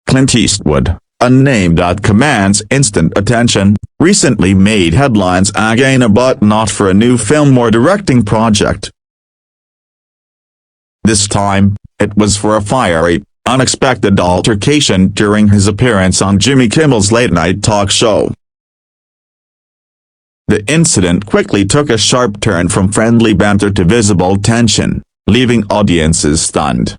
Clint Eastwood, a name that commands instant attention, recently made headlines again, but not for a new film or directing project. This time, it was for a fiery, unexpected altercation during his appearance on Jimmy Kimmel's late-night talk show. The incident quickly took a sharp turn from friendly banter to visible tension, leaving audiences stunned.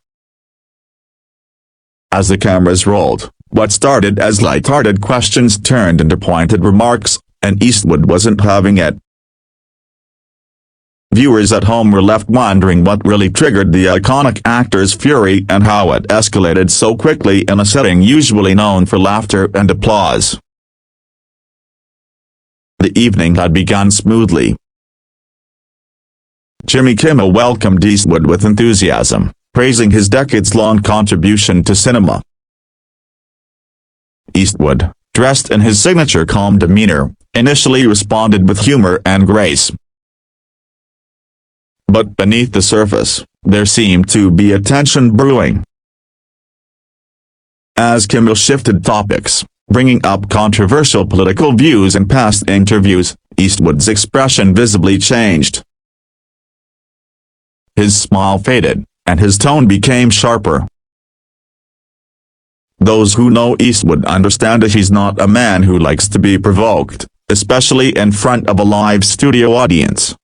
As the cameras rolled, what started as light-hearted questions turned into pointed remarks, and Eastwood wasn't having it. Viewers at home were left wondering what really triggered the iconic actor's fury and how it escalated so quickly in a setting usually known for laughter and applause. The evening had begun smoothly. Jimmy Kimmel welcomed Eastwood with enthusiasm, praising his decades-long contribution to cinema. Eastwood, dressed in his signature calm demeanor, initially responded with humor and grace. But beneath the surface, there seemed to be a tension brewing. As Kimmel shifted topics, bringing up controversial political views in past interviews, Eastwood's expression visibly changed. His smile faded, and his tone became sharper. Those who know Eastwood understand that he's not a man who likes to be provoked, especially in front of a live studio audience.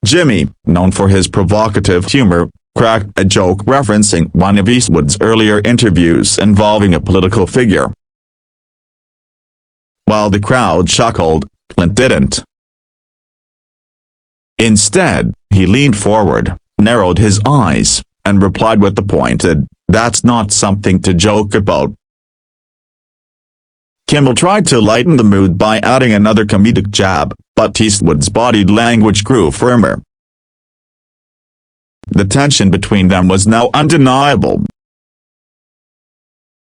Jimmy, known for his provocative humor, cracked a joke referencing one of Eastwood's earlier interviews involving a political figure. While the crowd chuckled, Clint didn't. Instead, he leaned forward, narrowed his eyes, and replied with the pointed, "That's not something to joke about." Kimmel tried to lighten the mood by adding another comedic jab, but Eastwood's body language grew firmer. The tension between them was now undeniable.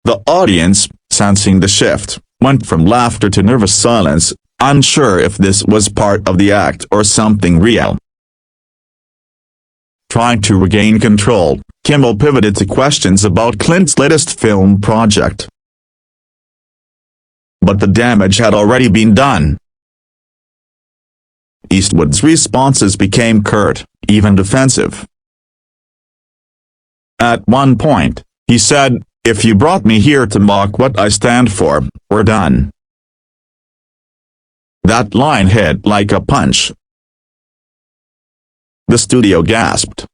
The audience, sensing the shift, went from laughter to nervous silence, unsure if this was part of the act or something real. Trying to regain control, Kimmel pivoted to questions about Clint's latest film project. But the damage had already been done. Eastwood's responses became curt, even defensive. At one point, he said, "If you brought me here to mock what I stand for, we're done." That line hit like a punch. The studio gasped.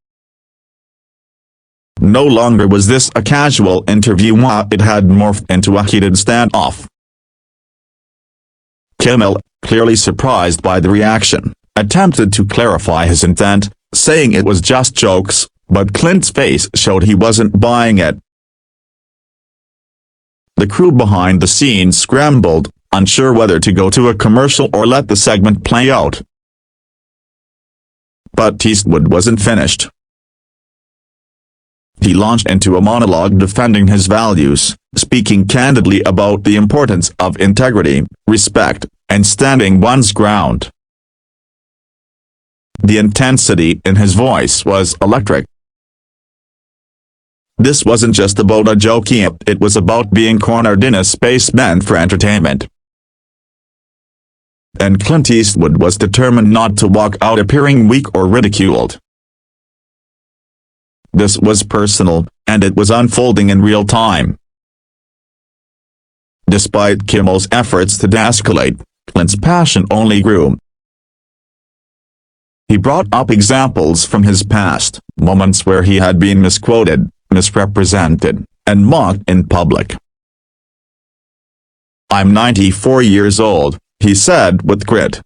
No longer was this a casual interview, it had morphed into a heated standoff. Kimmel, clearly surprised by the reaction, attempted to clarify his intent, saying it was just jokes, but Clint's face showed he wasn't buying it. The crew behind the scenes scrambled, unsure whether to go to a commercial or let the segment play out. But Eastwood wasn't finished. He launched into a monologue defending his values, speaking candidly about the importance of integrity, respect, and standing one's ground. The intensity in his voice was electric. This wasn't just about a joke, it was about being cornered in a space meant for entertainment. And Clint Eastwood was determined not to walk out appearing weak or ridiculed. This was personal, and it was unfolding in real time. Despite Kimmel's efforts to de-escalate, Clint's passion only grew. He brought up examples from his past, moments where he had been misquoted, misrepresented, and mocked in public. "I'm 94 years old," he said with grit.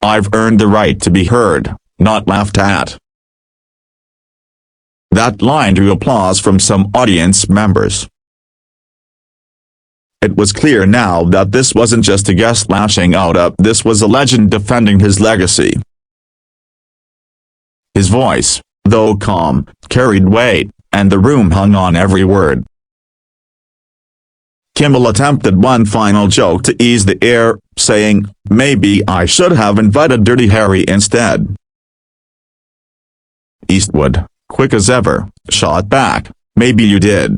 "I've earned the right to be heard, not laughed at." That line drew applause from some audience members. It was clear now that this wasn't just a guest lashing out, this was a legend defending his legacy. His voice, though calm, carried weight, and the room hung on every word. Kimmel attempted one final joke to ease the air, saying, "Maybe I should have invited Dirty Harry instead." Eastwood, quick as ever, shot back, maybe you did."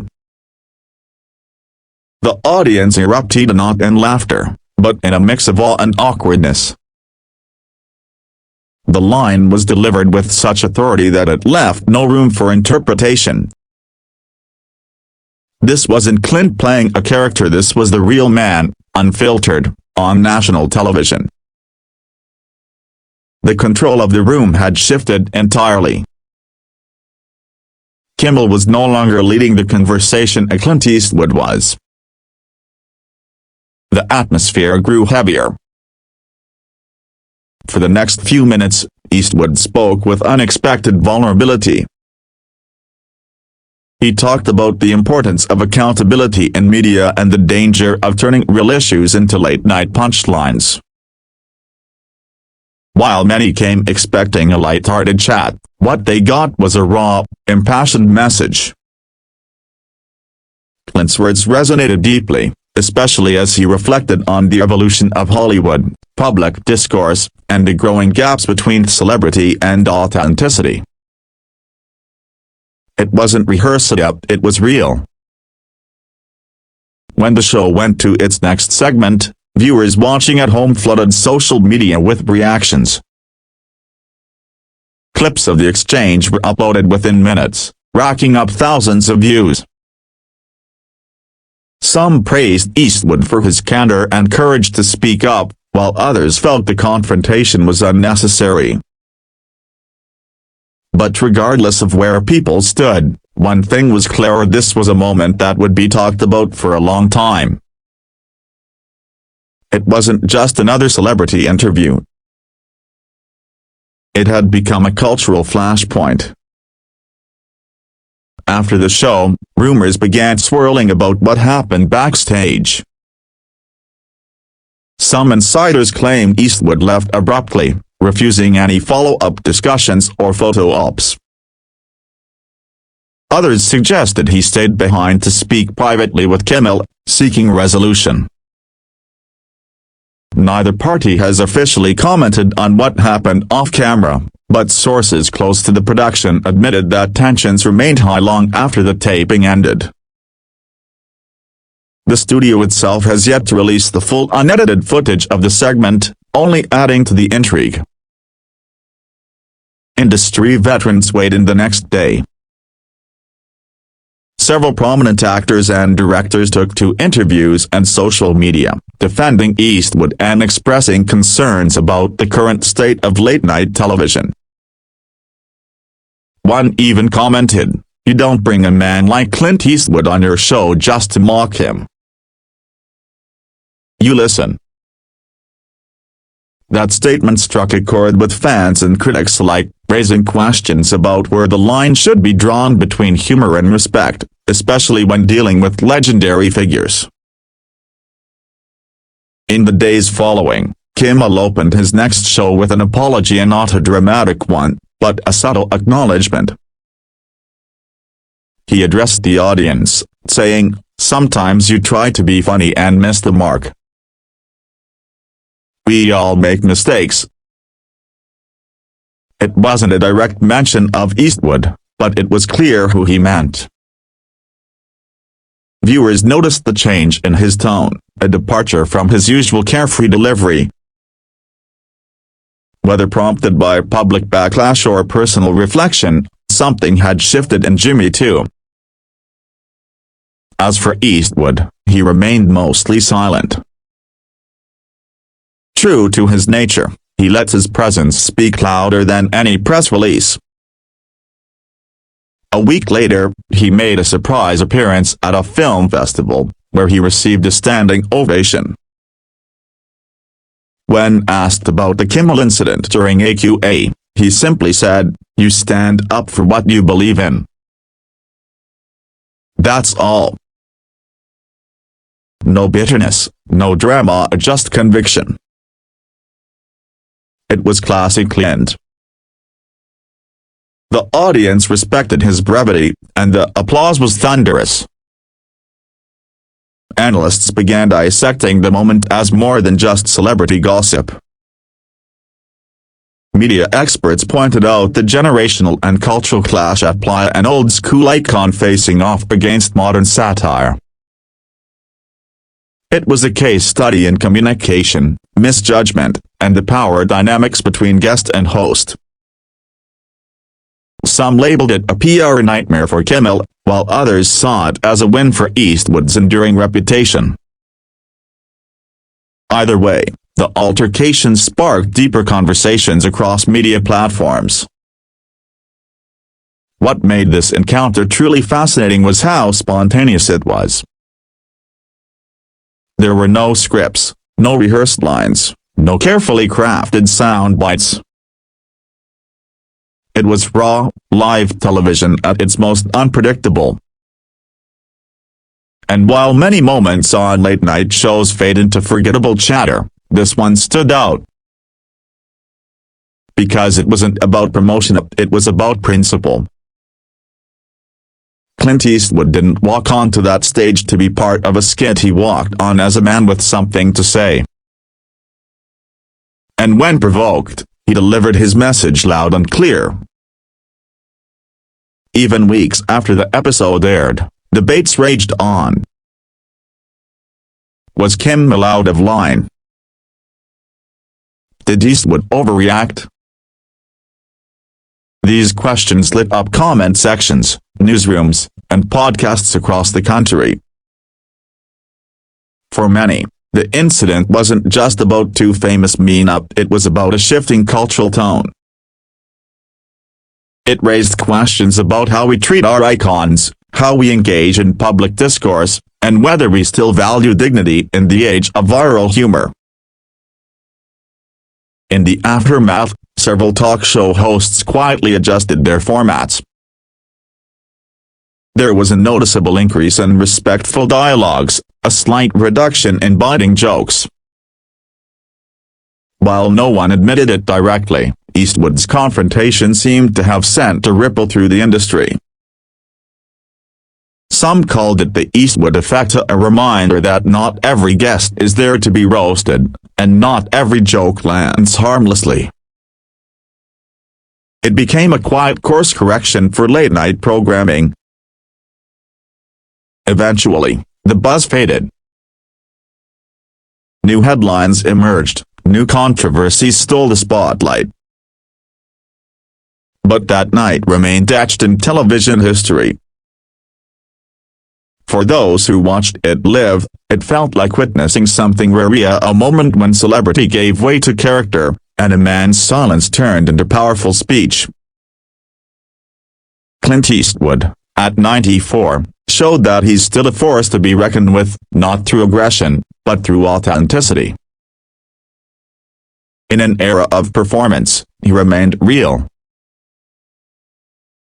The audience erupted not in laughter, but in a mix of awe and awkwardness. The line was delivered with such authority that it left no room for interpretation. This wasn't Clint playing a character, this was the real man, unfiltered, on national television. The control of the room had shifted entirely. Kimmel was no longer leading the conversation, Clint Eastwood was. The atmosphere grew heavier. For the next few minutes, Eastwood spoke with unexpected vulnerability. He talked about the importance of accountability in media and the danger of turning real issues into late-night punchlines. While many came expecting a light-hearted chat, what they got was a raw, impassioned message. Clint's words resonated deeply, especially as he reflected on the evolution of Hollywood, public discourse, and the growing gaps between celebrity and authenticity. It wasn't rehearsed, it was real. When the show went to its next segment, viewers watching at home flooded social media with reactions. Clips of the exchange were uploaded within minutes, racking up thousands of views. Some praised Eastwood for his candor and courage to speak up, while others felt the confrontation was unnecessary. But regardless of where people stood, one thing was clear: this was a moment that would be talked about for a long time. It wasn't just another celebrity interview. It had become a cultural flashpoint. After the show, rumors began swirling about what happened backstage. Some insiders claimed Eastwood left abruptly, refusing any follow-up discussions or photo ops. Others suggested he stayed behind to speak privately with Kimmel, seeking resolution. Neither party has officially commented on what happened off-camera, but sources close to the production admitted that tensions remained high long after the taping ended. The studio itself has yet to release the full unedited footage of the segment, only adding to the intrigue. Industry veterans weighed in the next day. Several prominent actors and directors took to interviews and social media, defending Eastwood and expressing concerns about the current state of late-night television. One even commented, "You don't bring a man like Clint Eastwood on your show just to mock him. You listen." That statement struck a chord with fans and critics alike, raising questions about where the line should be drawn between humor and respect, especially when dealing with legendary figures. In the days following, Kimmel opened his next show with an apology, and not a dramatic one, but a subtle acknowledgement. He addressed the audience, saying, "Sometimes you try to be funny and miss the mark. We all make mistakes." It wasn't a direct mention of Eastwood, but it was clear who he meant. Viewers noticed the change in his tone, a departure from his usual carefree delivery. Whether prompted by public backlash or personal reflection, something had shifted in Jimmy too. As for Eastwood, he remained mostly silent. True to his nature, he let his presence speak louder than any press release. A week later, he made a surprise appearance at a film festival, where he received a standing ovation. When asked about the Kimmel incident during AQA, he simply said, "You stand up for what you believe in. That's all." No bitterness, no drama, just conviction. It was classic Clint. The audience respected his brevity, and the applause was thunderous. Analysts began dissecting the moment as more than just celebrity gossip. Media experts pointed out the generational and cultural clash at play, an old-school icon facing off against modern satire. It was a case study in communication, misjudgment, and the power dynamics between guest and host. Some labeled it a PR nightmare for Kimmel, while others saw it as a win for Eastwood's enduring reputation. Either way, the altercation sparked deeper conversations across media platforms. What made this encounter truly fascinating was how spontaneous it was. There were no scripts, no rehearsed lines, no carefully crafted sound bites. It was raw, live television at its most unpredictable. And while many moments on late-night shows fade into forgettable chatter, this one stood out. Because it wasn't about promotion, it was about principle. Clint Eastwood didn't walk onto that stage to be part of a skit, he walked on as a man with something to say. And when provoked, he delivered his message loud and clear. Even weeks after the episode aired, debates raged on. Was Kimmel out of line? Did Eastwood overreact? These questions lit up comment sections, newsrooms, and podcasts across the country. For many, the incident wasn't just about two famous meeting-up, it was about a shifting cultural tone. It raised questions about how we treat our icons, how we engage in public discourse, and whether we still value dignity in the age of viral humor. In the aftermath, several talk show hosts quietly adjusted their formats. There was a noticeable increase in respectful dialogues, a slight reduction in biting jokes. While no one admitted it directly, Eastwood's confrontation seemed to have sent a ripple through the industry. Some called it the Eastwood effect, a reminder that not every guest is there to be roasted, and not every joke lands harmlessly. It became a quiet course correction for late-night programming. Eventually, the buzz faded. New headlines emerged, new controversies stole the spotlight. But that night remained etched in television history. For those who watched it live, it felt like witnessing something rare, a moment when celebrity gave way to character, and a man's silence turned into powerful speech. Clint Eastwood, at 94, showed that he's still a force to be reckoned with, not through aggression, but through authenticity. In an era of performance, he remained real.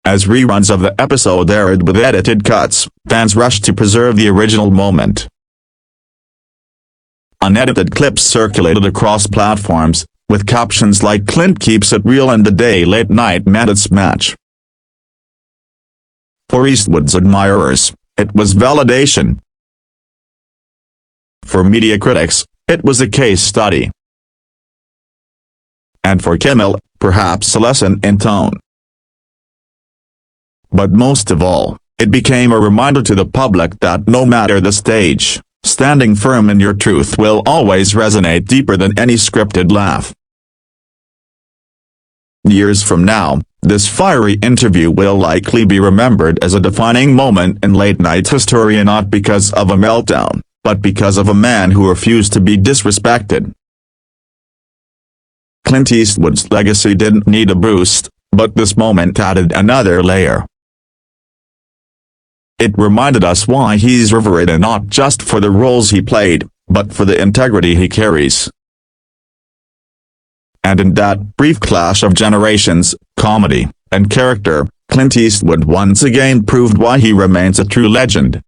As reruns of the episode aired with edited cuts, fans rushed to preserve the original moment. Unedited clips circulated across platforms, with captions like "Clint keeps it real" and "The day late night met its match." For Eastwood's admirers, it was validation. For media critics, it was a case study. And for Kimmel, perhaps a lesson in tone. But most of all, it became a reminder to the public that no matter the stage, standing firm in your truth will always resonate deeper than any scripted laugh. Years from now, this fiery interview will likely be remembered as a defining moment in late-night history, not because of a meltdown, but because of a man who refused to be disrespected. Clint Eastwood's legacy didn't need a boost, but this moment added another layer. It reminded us why he's revered, and not just for the roles he played, but for the integrity he carries. And in that brief clash of generations, comedy, and character, Clint Eastwood once again proved why he remains a true legend.